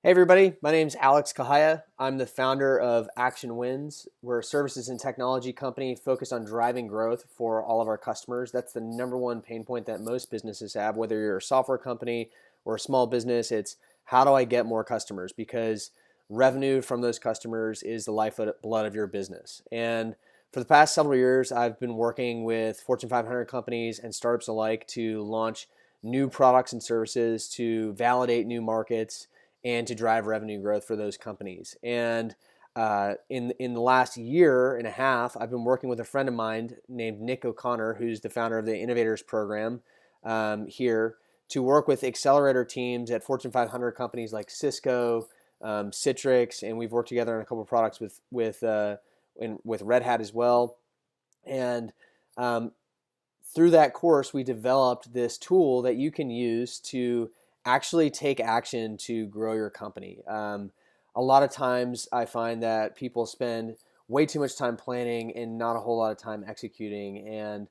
Hey everybody, my name's Alex Kahaya. I'm the founder of Action Wins. We're a services and technology company focused on driving growth for all of our customers. That's the number one pain point that most businesses have, whether you're a software company or a small business. It's how do I get more customers? Because revenue from those customers is the lifeblood of your business. And for the past several years, I've been working with Fortune 500 companies and startups alike to launch new products and services, to validate new markets, and to drive revenue growth for those companies. And in the last year and a half, I've been working with a friend of mine named Nick O'Connor, who's the founder of the Innovators Program here, to work with accelerator teams at Fortune 500 companies like Cisco, Citrix, and we've worked together on a couple of products with Red Hat as well. And through that course, we developed this tool that you can use to actually take action to grow your company. A lot of times I find that people spend way too much time planning and not a whole lot of time executing. And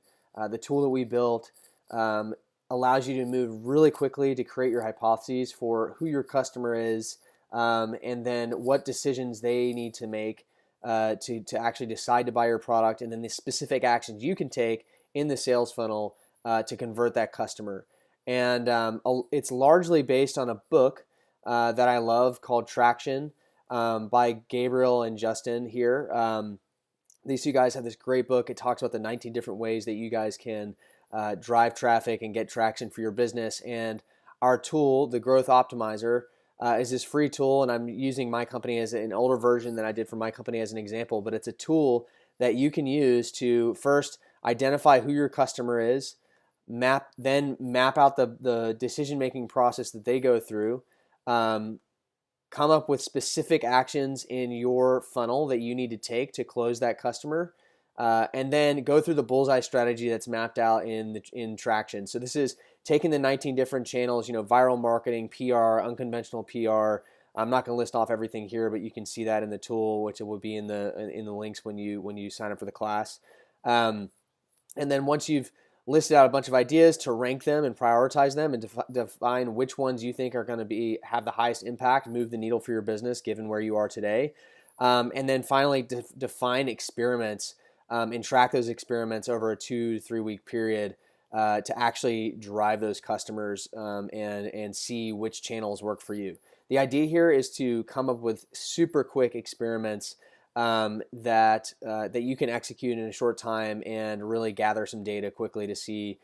the tool that we built allows you to move really quickly to create your hypotheses for who your customer is, and then what decisions they need to make to actually decide to buy your product, and then the specific actions you can take in the sales funnel to convert that customer. And it's largely based on a book that I love called Traction by Gabriel and Justin here. These two guys have this great book. It talks about the 19 different ways that you guys can drive traffic and get traction for your business. And our tool, the Growth Optimizer, is this free tool, and I'm using my company as an older version than I did for my company as an example, but it's a tool that you can use to first identify who your customer is, map out the decision-making process that they go through, come up with specific actions in your funnel that you need to take to close that customer, and then go through the bullseye strategy that's mapped out in Traction. So this is taking the 19 different channels, viral marketing, PR, unconventional PR. I'm not going to list off everything here, but you can see that in the tool, which it will be in the links when you sign up for the class. And then once you've listed out a bunch of ideas, to rank them and prioritize them and define which ones you think are going to have the highest impact, move the needle for your business given where you are today. And then finally define experiments and track those experiments over a 2 to 3 week period to actually drive those customers and see which channels work for you. The idea here is to come up with super quick experiments that you can execute in a short time and really gather some data quickly to see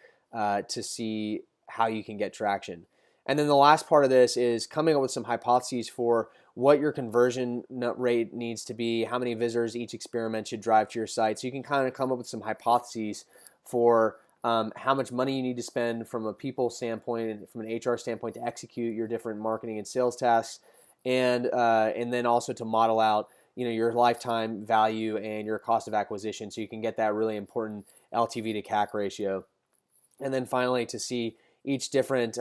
how you can get traction. And then the last part of this is coming up with some hypotheses for what your conversion rate needs to be, how many visitors each experiment should drive to your site. So you can kind of come up with some hypotheses for how much money you need to spend from a people standpoint and from an HR standpoint to execute your different marketing and sales tasks, and then also to model out your lifetime value and your cost of acquisition, so you can get that really important LTV to CAC ratio. And then finally, to see each different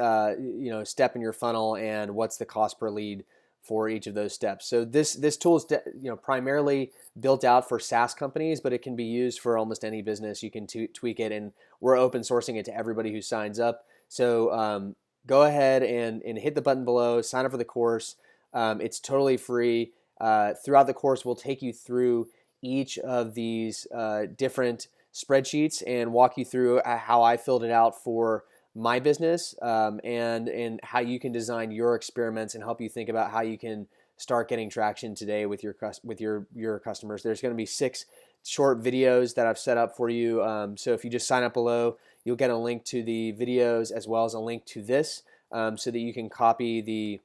step in your funnel and what's the cost per lead for each of those steps. So this tool is primarily built out for SaaS companies, but it can be used for almost any business. You can tweak it, and we're open sourcing it to everybody who signs up. So go ahead and hit the button below, sign up for the course. It's totally free. Throughout the course, we'll take you through each of these different spreadsheets and walk you through how I filled it out for my business, and how you can design your experiments and help you think about how you can start getting traction today with your customers. There's going to be 6 short videos that I've set up for you. So if you just sign up below, you'll get a link to the videos as well as a link to this, so that you can copy the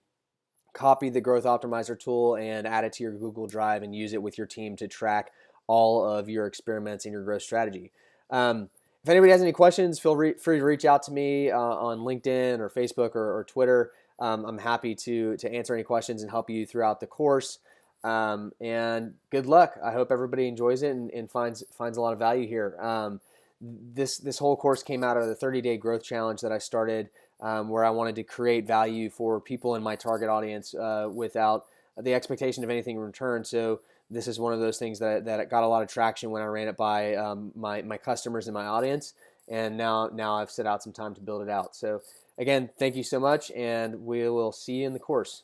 Growth Optimizer tool and add it to your Google Drive and use it with your team to track all of your experiments in your growth strategy. If anybody has any questions, feel free to reach out to me on LinkedIn or Facebook or Twitter. I'm happy to answer any questions and help you throughout the course. And good luck. I hope everybody enjoys it and finds a lot of value here. This whole course came out of the 30-day growth challenge that I started, where I wanted to create value for people in my target audience without the expectation of anything in return. So this is one of those things that got a lot of traction when I ran it by my customers and my audience, and now I've set out some time to build it out. So again, thank you so much, and we will see you in the course.